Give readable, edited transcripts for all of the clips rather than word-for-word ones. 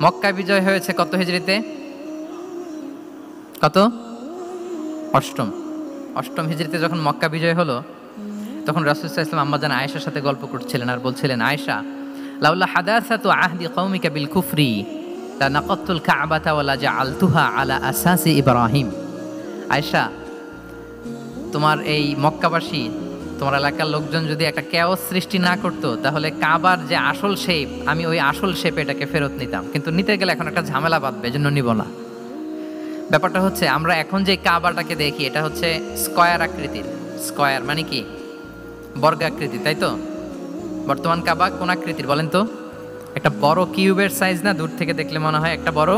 মক্কা বিজয় হয়েছে কত হিজরিতে? কত? অষ্টম হিজরিতে যখন মক্কা বিজয় হলো, তখন রাসূল সাল্লাল্লাহু আলাইহি ওয়াসাল্লাম আম্মাজান আয়েশার সাথে গল্প করছিলেন আর বলছিলেন, আয়েশা, লাউলা হাদাসাতু আহদি কওমিকা বিল কুফরি লা নাকাতুল কাবাতা ওয়া লা জাআলতুহা আলা আসাসি ইব্রাহিম। আয়েশা, তোমার এই মক্কাবাসী, তোমার এলাকার লোকজন যদি একটা কেওস সৃষ্টি না করতো, তাহলে কাবার যে আসল শেপ, আমি ওই আসল শেপে এটাকে ফেরত নিতাম, কিন্তু নিতে গেলে এখন একটা ঝামেলা বাঁধবে, এজন্য নিব না। ব্যাপারটা হচ্ছে, আমরা এখন যে কাবাটাকে দেখি এটা হচ্ছে স্কয়ার আকৃতির। স্কয়ার মানে কি? বর্গাকৃতি, তাই তো? বর্তমান কাবা কোন আকৃতির বলেন তো? একটা বড় কিউবের সাইজ না? দূর থেকে দেখলে মনে হয় একটা বড়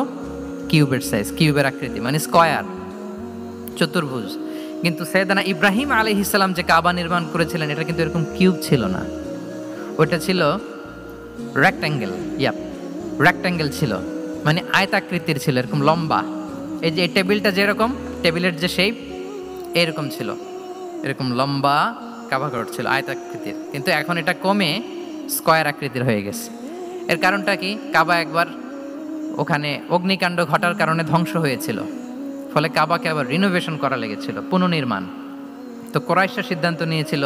কিউবের সাইজ, কিউবের আকৃতি মানে স্কয়ার, চতুর্ভুজ। কিন্তু সাইয়েদনা ইব্রাহিম আলাইহিস সালাম যে কাবা নির্মাণ করেছিলেন, এটা কিন্তু এরকম কিউব ছিল না, ওটা ছিল রেক্ট্যাঙ্গেল। রেক্ট্যাঙ্গেল ছিল, মানে আয়তাকৃতির ছিল, এরকম লম্বা। এই যে টেবিলটা যেরকম, টেবিলের যে শেপ এরকম ছিল, এরকম লম্বা কাবা ঘর ছিল আয়তাকৃতির। কিন্তু এখন এটা কমে স্কয়ার আকৃতির হয়ে গেছে। এর কারণটা কি? কাবা একবার ওখানে অগ্নিকাণ্ড ঘটার কারণে ধ্বংস হয়েছিল, ফলে কাবাকে আবার রিনোভেশন করা লেগেছিল, পুনর্নির্মাণ। তো কুরাইশরা সিদ্ধান্ত নিয়েছিল,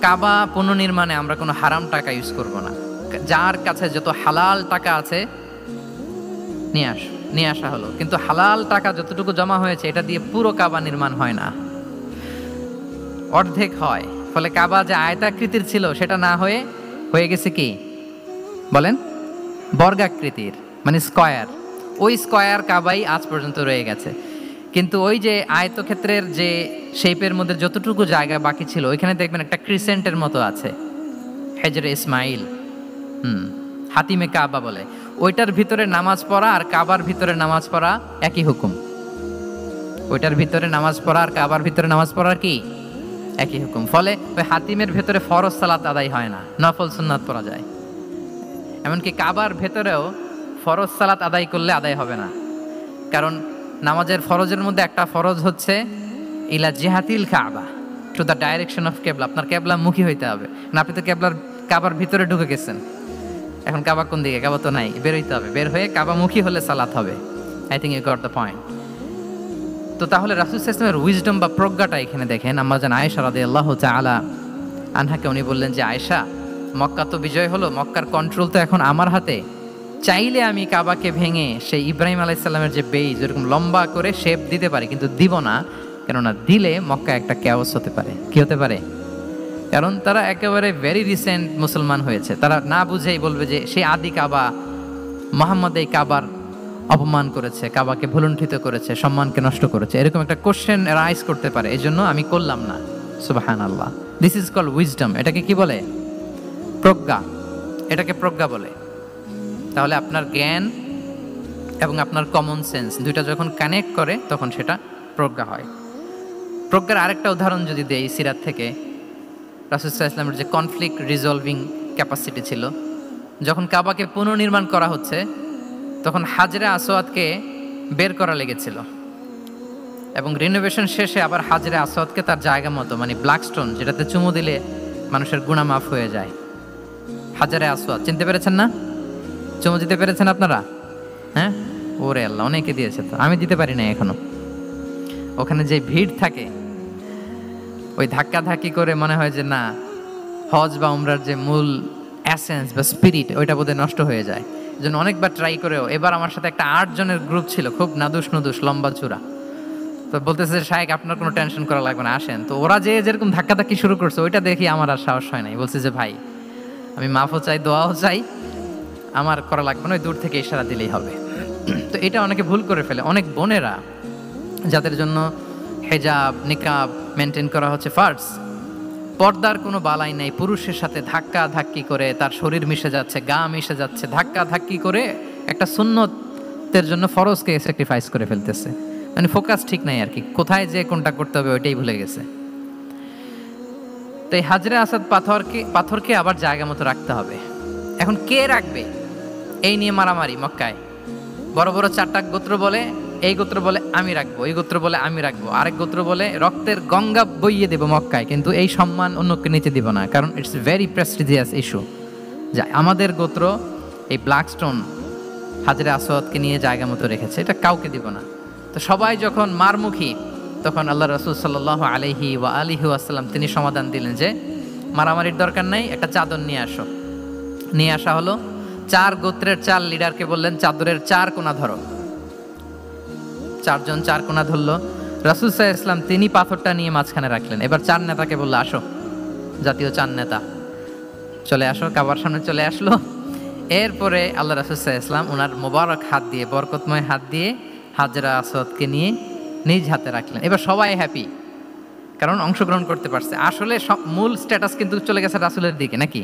কাবা পুনর্নির্মাণে আমরা কোনো হারাম টাকা ইউজ করব না, যার কাছে যত হালাল টাকা আছে নিয়ে আসা হলো। কিন্তু হালাল টাকা যতটুকু জমা হয়েছে, এটা দিয়ে পুরো কাবা নির্মাণ হয় না, অর্ধেক হয়। ফলে কাবা যে আয়তাকৃতির ছিল সেটা না হয়ে গেছে কি বলেন? বর্গাকৃতির, মানে স্কয়ার। ওই স্কয়ার কাবাই আজ পর্যন্ত রয়ে গেছে। কিন্তু ওই যে আয়তক্ষেত্রের যে শেপের মধ্যে যতটুকু জায়গা বাকি ছিল, ওইখানে দেখবেন একটা ক্রিসেন্টের মতো আছে, হেজরে ইসমাইল, হাতিমে কাবা বলে। ওইটার ভিতরে নামাজ পড়া আর কাবার ভিতরে নামাজ পড়া একই হুকুম। ওইটার ভিতরে নামাজ পড়া আর কাবার ভিতরে নামাজ পড়ার কি একই হুকুম। ফলে ওই হাতিমের ভেতরে ফরজ সালাত আদায় হয় না, নফল সুন্নাত পড়া যায়। এমনকি কাবার ভেতরেও ফরজ সালাত আদায় করলে আদায় হবে না, কারণ নামাজের ফরজের মধ্যে একটা ফরজ হচ্ছে ইলা জিহাতিল কাবা, টু দ্য ডাইরেকশন অফ কেবলা। আপনার কেবলা মুখী হইতে হবে না। আপনি তো কাবার ভিতরে ঢুকে গেছেন, এখন কাবা কোন দিকে? কাবা তো নাই, বের হইতে হবে। বের হয়ে কাবা মুখী হলে সালাত হবে। I think you got the point. তো তাহলে রাসূল সাল্লাল্লাহু আলাইহি ওয়াসাল্লামের উইজডম বা প্রজ্ঞাটা এখানে দেখেন। আম্মাজান আয়েশা রাদিয়াল্লাহু তাআলা আনহাকে উনি বললেন যে, আয়েশা, মক্কা তো বিজয় হলো, মক্কার কন্ট্রোল তো এখন আমার হাতে। চাইলে আমি কাবাকে ভেঙে সেই ইব্রাহিম আলাইহিস সালামের যে বেইজ, এরকম লম্বা করে শেপ দিতে পারি, কিন্তু দিব না। কেননা দিলে মক্কা একটা ক্যাওস হতে পারে। কি হতে পারে? কারণ তারা একেবারে ভেরি রিসেন্ট মুসলমান হয়েছে, তারা না বুঝেই বলবে যে সেই আদি কাবা, মুহাম্মদ এই কাবার অপমান করেছে, কাবাকে ভুলুণ্ঠিত করেছে, সম্মানকে নষ্ট করেছে, এরকম একটা কোশ্চেন রাইজ করতে পারে। এই জন্য আমি করলাম না। সুবহানাল্লাহ, দিস ইজ কল্ড উইজডম। এটাকে কি বলে? প্রজ্ঞা। এটাকে প্রজ্ঞা বলে। তাহলে আপনার জ্ঞান এবং আপনার কমন সেন্স দুইটা যখন কানেক্ট করে, তখন সেটা প্রজ্ঞা হয়। প্রজ্ঞার আরেকটা উদাহরণ যদি দেই সিরাত থেকে, রাসূল সাল্লাল্লাহু আলাইহি ওয়াসাল্লামের যে কনফ্লিক্ট রিজলভিং ক্যাপাসিটি ছিল, যখন কাবাকে পুনর্নির্মাণ করা হচ্ছে, তখন হাজরে আসওয়াদকে বের করা লেগেছিল, এবং রিনোভেশন শেষে আবার হাজরে আসওয়াদকে তার জায়গা মতো, মানে ব্ল্যাক স্টোন, যেটাতে চুমু দিলে মানুষের গুনাহ মাফ হয়ে যায়, হাজরে আসওয়াদ চিনতে পেরেছেন না? চুমু দিতে পেরেছেন আপনারা? হ্যাঁ, ওরে আল্লাহ, অনেকে দিয়েছে, তো আমি দিতে পারি না এখনো। ওখানে যে ভিড় থাকে, ওই ধাক্কাধাক্কি করে মনে হয় যে না, হজ বা উমরার যে মূল এসেন্স বা স্পিরিট, ওইটা বোধহয় নষ্ট হয়ে যায়। এই জন্য অনেকবার ট্রাই করেও, এবার আমার সাথে একটা 8 জনের গ্রুপ ছিল, খুব নাদুস লম্বা চূড়া। তো বলতেছে, শায়েখ আপনার কোনো টেনশন করা লাগবে না, আসেন। তো ওরা যেরকম ধাক্কাধাক্কি শুরু করছে, ওইটা দেখি আমার আর সাহস হয় নাই। বলছে যে ভাই, আমি মাফও চাই, দোয়াও চাই, আমার করা লাগবে না, ওই দূর থেকে ইশারা দিলেই হবে। তো এটা অনেকে ভুল করে ফেলে। অনেক বোনেরা যাদের জন্য হেজাব নিকাব মেনটেন করা হচ্ছে ফার্স, পর্দার কোনো বালাই নাই, পুরুষের সাথে ধাক্কা ধাক্কি করে তার শরীর মিশে যাচ্ছে, গা মিশে যাচ্ছে, ধাক্কা ধাক্কি করে একটা সুন্নতের জন্য ফরজকে স্যাক্রিফাইস করে ফেলতেছে। মানে ফোকাস ঠিক নাই আর কি, কোথায় যে কোনটা করতে হবে ওইটাই ভুলে গেছে। তো এই হাজরে আসাদ পাথরকে আবার জায়গা মতো রাখতে হবে। এখন কে রাখবে, এই নিয়ে মারামারি মক্কায়। বড় বড় 4টা গোত্র বলে, এই গোত্র বলে আমি রাখবো, এই গোত্র বলে আমি রাখবো, আরেক গোত্র বলে রক্তের গঙ্গা বইয়ে দেবো মক্কায়, কিন্তু এই সম্মান অন্যকে নিতে দিব না, কারণ ইটস ভেরি প্রেস্টিজিয়াস ইস্যু। যা আমাদের গোত্র এই ব্ল্যাক স্টোন হাজরে আসওয়াদকে নিয়ে জায়গা মতো রেখেছে, এটা কাউকে দিব না। তো সবাই যখন মারমুখী, তখন আল্লাহ রাসূল সাল্লাল্লাহু আলাইহি ওয়া আলিহি ওয়াসাল্লাম তিনি সমাধান দিলেন যে মারামারির দরকার নাই, একটা চাদর নিয়ে আসো। নিয়ে আসা হলো। 4 গোত্রের 4 লিডারকে বললেন চাদরের 4 কোণা ধরো। 4 জন 4 কোণা ধরলো। রাসূল সাল্লাল্লাহু আলাইহি ওয়াসাল্লাম তিনি পাথরটা নিয়ে মাঝখানে রাখলেন। এবার 4 নেতাকে বললো আসো, জাতীয় 4 নেতা চলে আসো, কাবার সামনে চলে আসলো। এরপরে আল্লাহ রাসূল সাল্লাল্লাহু আলাইহি ওয়াসাল্লাম ওনার মোবারক হাত দিয়ে, বরকতময় হাত দিয়ে হাজরা আসওয়াদকে নিয়ে নিজ হাতে রাখলেন। এবার সবাই হ্যাপি, কারণ অংশগ্রহণ করতে পারছে। আসলে মূল স্ট্যাটাস কিন্তু চলে গেছে রাসূলের দিকে, নাকি?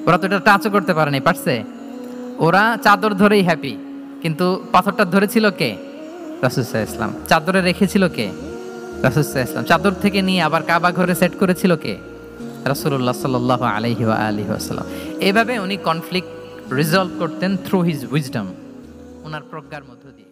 ওরা তো এটা টাচও করতে পারেনি, পারছে? ওরা চাদর ধরেই হ্যাপি, কিন্তু পাথরটা ধরেছিল কে? রাসূল সাল্লাল্লাহু আলাইহি ওয়াসাল্লাম। চাদরে রেখেছিল কে? রাসূল সাল্লাল্লাহু আলাইহি ওয়াসাল্লাম। চাদর থেকে নিয়ে আবার কাবা ঘরে সেট করেছিল কে? রাসূলুল্লাহ সাল্লাল্লাহু আলাইহি ওয়া আলিহি ওয়াসাল্লাম। এভাবে উনি কনফ্লিক্ট রিজলভ করতেন থ্রু হিজ উইজডম, ওনার প্রজ্ঞার মধ্য দিয়ে।